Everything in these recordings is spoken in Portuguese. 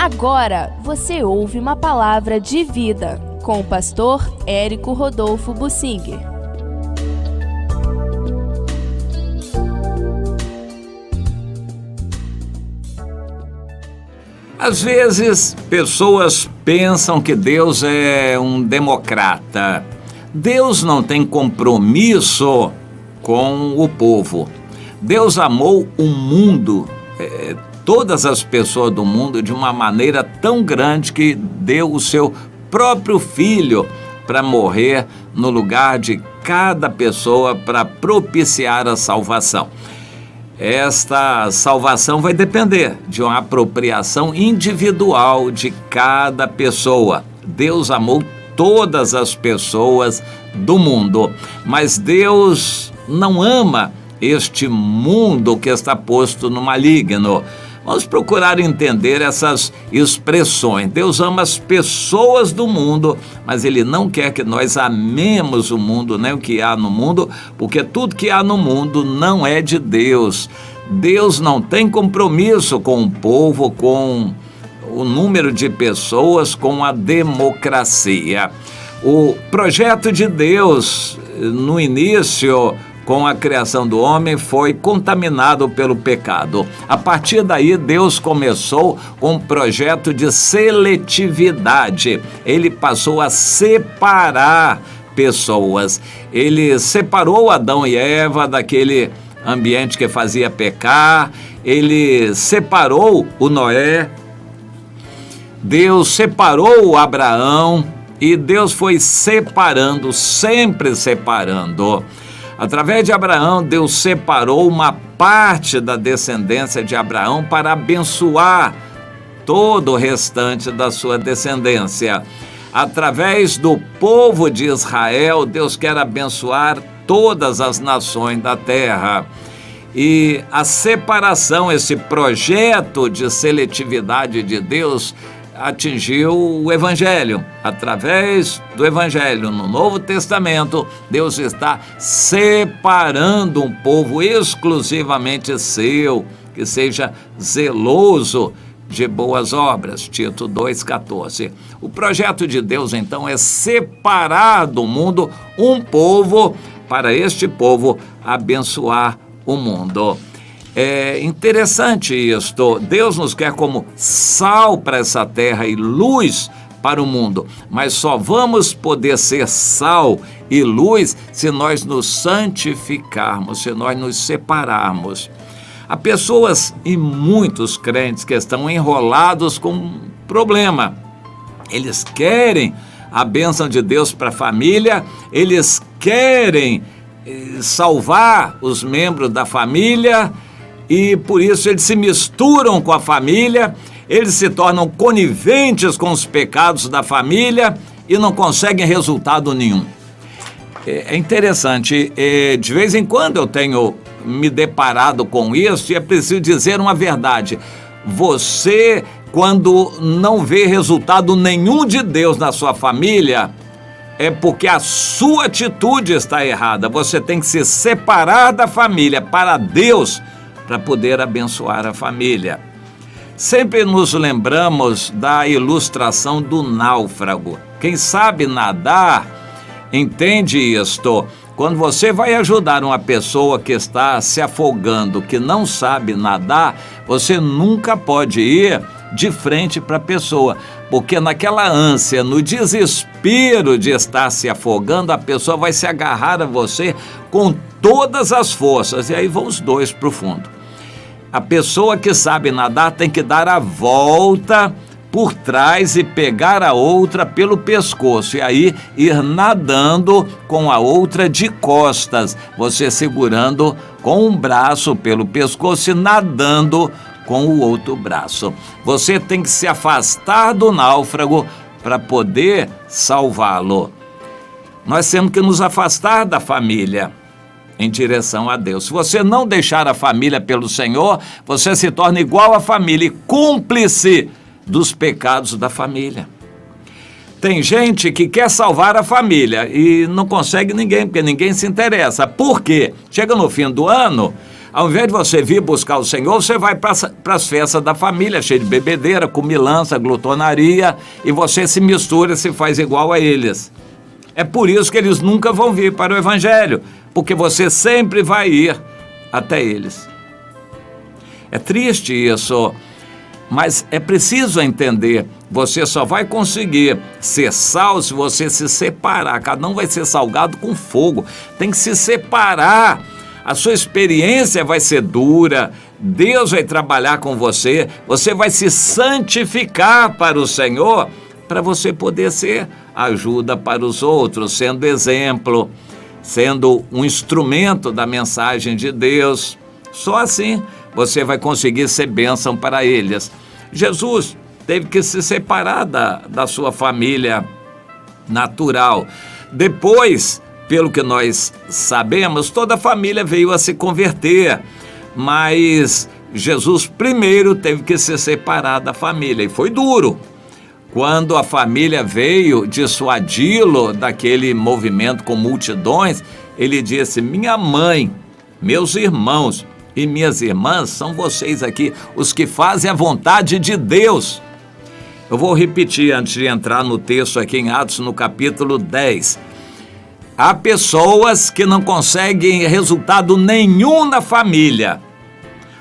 Agora você ouve uma palavra de vida com o pastor Érico Rodolfo Bussinger. Às vezes, pessoas pensam que Deus é um democrata. Deus não tem compromisso com o povo. Deus amou o mundo, todas as pessoas do mundo, de uma maneira tão grande que deu o seu próprio filho para morrer no lugar de cada pessoa para propiciar a salvação. Esta salvação vai depender de uma apropriação individual de cada pessoa. Deus amou todas as pessoas do mundo, mas Deus não ama este mundo que está posto no maligno. Vamos procurar entender essas expressões. Deus ama as pessoas do mundo, mas Ele não quer que nós amemos o mundo, nem o que há no mundo, porque tudo que há no mundo não é de Deus. Deus não tem compromisso com o povo, com o número de pessoas, com a democracia. O projeto de Deus, no início, com a criação do homem, foi contaminado pelo pecado. A partir daí, Deus começou com um projeto de seletividade. Ele passou a separar pessoas. Ele separou Adão e Eva daquele ambiente que fazia pecar. Ele separou o Noé. Deus separou o Abraão. E Deus foi separando, sempre separando. Através de Abraão, Deus separou uma parte da descendência de Abraão para abençoar todo o restante da sua descendência. Através do povo de Israel, Deus quer abençoar todas as nações da terra. E a separação, esse projeto de seletividade de Deus, atingiu o Evangelho. Através do Evangelho, no Novo Testamento, Deus está separando um povo exclusivamente seu, que seja zeloso de boas obras. Tito 2,14. O projeto de Deus, então, é separar do mundo um povo, para este povo abençoar o mundo. É interessante isto. Deus nos quer como sal para essa terra e luz para o mundo, mas só vamos poder ser sal e luz se nós nos santificarmos, se nós nos separarmos. Há pessoas e muitos crentes que estão enrolados com um problema. Eles querem a bênção de Deus para a família, eles querem salvar os membros da família, e por isso eles se misturam com a família, eles se tornam coniventes com os pecados da família e não conseguem resultado nenhum. É interessante, de vez em quando eu tenho me deparado com isso, e é preciso dizer uma verdade. Você, quando não vê resultado nenhum de Deus na sua família, é porque a sua atitude está errada. Você tem que se separar da família para Deus, para poder abençoar a família. Sempre nos lembramos da ilustração do náufrago. Quem sabe nadar entende isto. Quando você vai ajudar uma pessoa que está se afogando, que não sabe nadar, você nunca pode ir de frente para a pessoa, porque naquela ânsia, no desespero de estar se afogando, a pessoa vai se agarrar a você com todas as forças, e aí vão os dois para o fundo. A pessoa que sabe nadar tem que dar a volta por trás e pegar a outra pelo pescoço, e aí ir nadando com a outra de costas, você segurando com um braço pelo pescoço e nadando com o outro braço. Você tem que se afastar do náufrago para poder salvá-lo. Nós temos que nos afastar da família em direção a Deus. Se você não deixar a família pelo Senhor, você se torna igual à família e cúmplice dos pecados da família. Tem gente que quer salvar a família e não consegue ninguém, porque ninguém se interessa. Por quê? Chega no fim do ano, Ao invés de você vir buscar o Senhor, você vai para as festas da família, cheio de bebedeira, comilança, glutonaria, e você se mistura, se faz igual a eles. É por isso que eles nunca vão vir para o Evangelho, porque você sempre vai ir até eles. É triste isso, mas é preciso entender, você só vai conseguir ser sal se você se separar. Cada um vai ser salgado com fogo, tem que se separar. A sua experiência vai ser dura, Deus vai trabalhar com você, você vai se santificar para o Senhor, para você poder ser ajuda para os outros, sendo exemplo, sendo um instrumento da mensagem de Deus. Só assim você vai conseguir ser bênção para eles. Jesus teve que se separar da sua família natural. Depois, pelo que nós sabemos, toda a família veio a se converter, mas Jesus primeiro teve que se separar da família, e foi duro. Quando a família veio dissuadi-lo daquele movimento com multidões, ele disse: minha mãe, meus irmãos e minhas irmãs são vocês aqui, os que fazem a vontade de Deus. Eu vou repetir antes de entrar no texto aqui em Atos, no capítulo 10. Há pessoas que não conseguem resultado nenhum na família.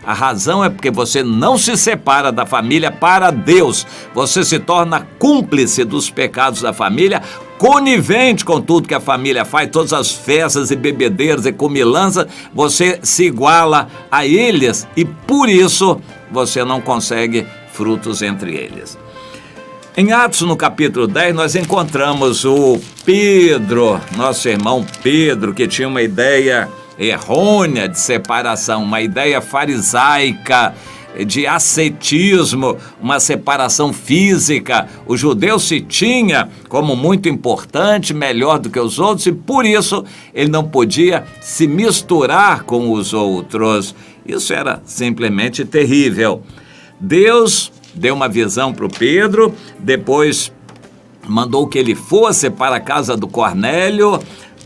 A razão é porque você não se separa da família para Deus. Você se torna cúmplice dos pecados da família, conivente com tudo que a família faz, todas as festas e bebedeiras e comilanças, você se iguala a eles e por isso você não consegue frutos entre eles. Em Atos, no capítulo 10, nós encontramos o Pedro, nosso irmão Pedro, que tinha uma ideia errônea de separação, uma ideia farisaica, de ascetismo, uma separação física. O judeu se tinha como muito importante, melhor do que os outros, e por isso ele não podia se misturar com os outros. Isso era simplesmente terrível. Deus deu uma visão para o Pedro, depois mandou que ele fosse para a casa do Cornélio.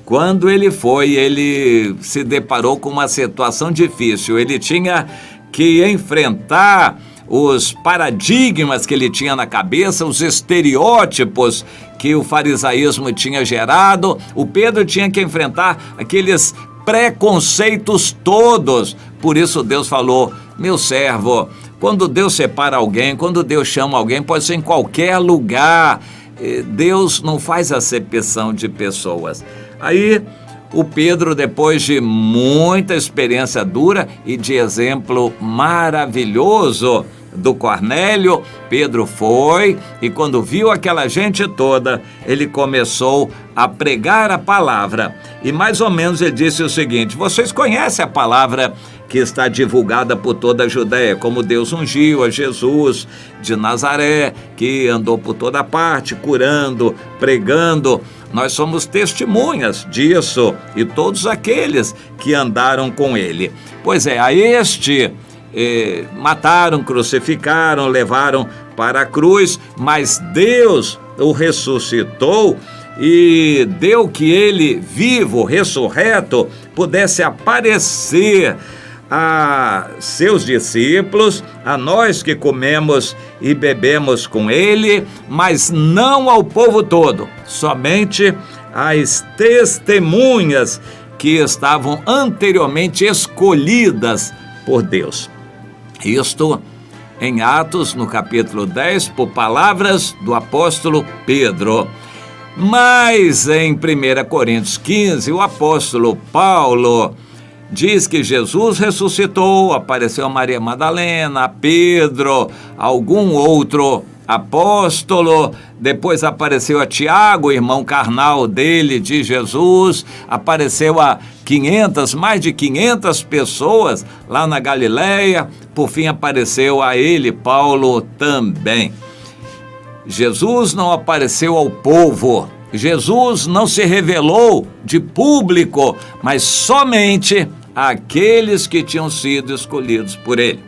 Quando ele foi, ele se deparou com uma situação difícil. Ele tinha que enfrentar os paradigmas que ele tinha na cabeça, os estereótipos que o farisaísmo tinha gerado. O Pedro tinha que enfrentar aqueles preconceitos todos. Por isso Deus falou: meu servo, quando Deus separa alguém, quando Deus chama alguém, pode ser em qualquer lugar. Deus não faz acepção de pessoas. Aí o Pedro, depois de muita experiência dura e de exemplo maravilhoso do Cornélio, Pedro foi e quando viu aquela gente toda, ele começou a pregar a palavra. E mais ou menos ele disse o seguinte: vocês conhecem a palavra que está divulgada por toda a Judéia, como Deus ungiu a Jesus de Nazaré, que andou por toda parte, curando, pregando. Nós somos testemunhas disso e todos aqueles que andaram com ele. Pois é, a este mataram, crucificaram, levaram para a cruz, mas Deus o ressuscitou e deu que ele, vivo, ressurreto, pudesse aparecer a seus discípulos, a nós que comemos e bebemos com ele, mas não ao povo todo, somente às testemunhas que estavam anteriormente escolhidas por Deus. Isto em Atos, no capítulo 10, por palavras do apóstolo Pedro. Mas em 1 Coríntios 15, o apóstolo Paulo diz que Jesus ressuscitou, apareceu a Maria Madalena, a Pedro, algum outro apóstolo, depois apareceu a Tiago, irmão carnal dele, de Jesus, apareceu a mais de 500 pessoas lá na Galileia, por fim apareceu a ele, Paulo, também. Jesus não apareceu ao povo, Jesus não se revelou de público, mas somente àqueles que tinham sido escolhidos por ele.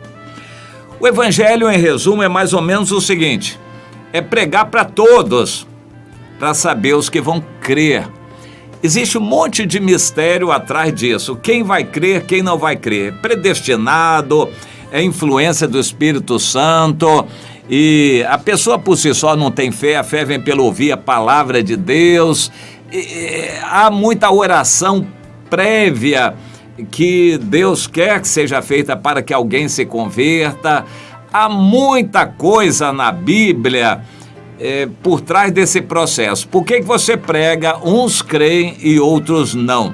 O evangelho, em resumo, é mais ou menos o seguinte: é pregar para todos, para saber os que vão crer. Existe um monte de mistério atrás disso. Quem vai crer, quem não vai crer. Predestinado, é influência do Espírito Santo. E a pessoa por si só não tem fé, a fé vem pelo ouvir a palavra de Deus. Há muita oração prévia que Deus quer que seja feita para que alguém se converta. Há muita coisa na Bíblia por trás desse processo. Por que você prega, uns creem e outros não?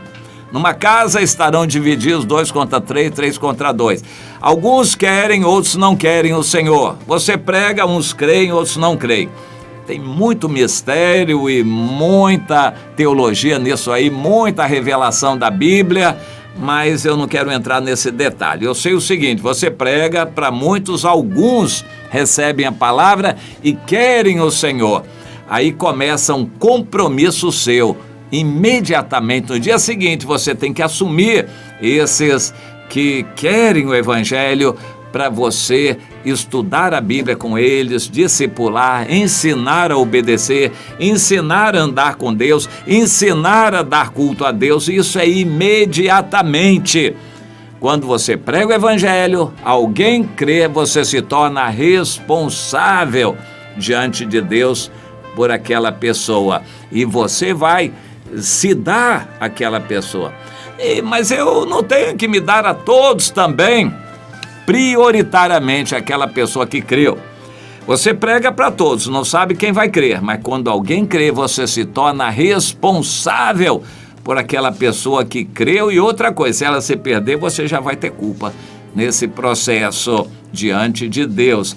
Numa casa estarão divididos 2 contra 3, 3 contra 2. Alguns querem, outros não querem o Senhor. Você prega, uns creem, outros não creem. Tem muito mistério e muita teologia nisso aí, muita revelação da Bíblia, mas eu não quero entrar nesse detalhe. Eu sei o seguinte, você prega para muitos, alguns recebem a palavra e querem o Senhor. Aí começa um compromisso seu. Imediatamente, no dia seguinte, você tem que assumir esses que querem o Evangelho para você estudar a Bíblia com eles, discipular, ensinar a obedecer, ensinar a andar com Deus, ensinar a dar culto a Deus. Isso é imediatamente. Quando você prega o Evangelho, alguém crê, você se torna responsável diante de Deus por aquela pessoa. E você vai se dar àquela pessoa. Mas eu não tenho que me dar a todos também. Prioritariamente aquela pessoa que creu. Você prega para todos, não sabe quem vai crer, mas quando alguém crê, você se torna responsável por aquela pessoa que creu. E outra coisa, se ela se perder, você já vai ter culpa nesse processo diante de Deus.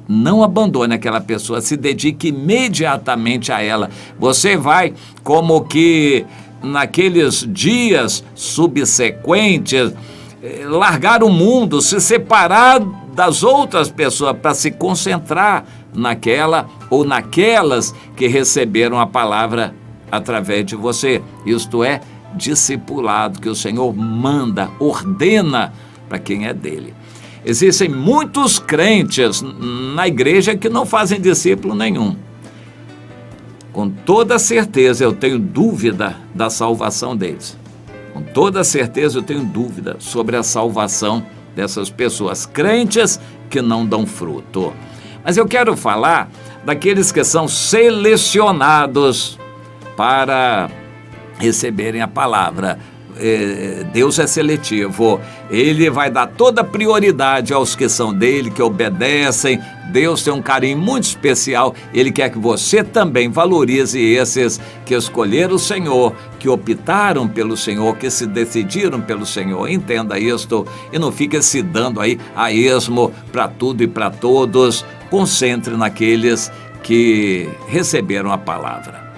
Não abandone aquela pessoa, se dedique imediatamente a ela. Você vai como que naqueles dias subsequentes largar o mundo, se separar das outras pessoas para se concentrar naquela ou naquelas que receberam a palavra através de você. Isto é discipulado que o Senhor manda, ordena para quem é dele. Existem muitos crentes na igreja que não fazem discípulo nenhum. Com toda certeza eu tenho dúvida da salvação deles. Com toda certeza eu tenho dúvida sobre a salvação dessas pessoas. Crentes que não dão fruto. Mas eu quero falar daqueles que são selecionados para receberem a palavra. Deus é seletivo, Ele vai dar toda a prioridade aos que são dele, que obedecem. Deus tem um carinho muito especial, Ele quer que você também valorize esses que escolheram o Senhor, que optaram pelo Senhor, que se decidiram pelo Senhor. Entenda isto e não fique se dando aí a esmo para tudo e para todos. Concentre naqueles que receberam a palavra.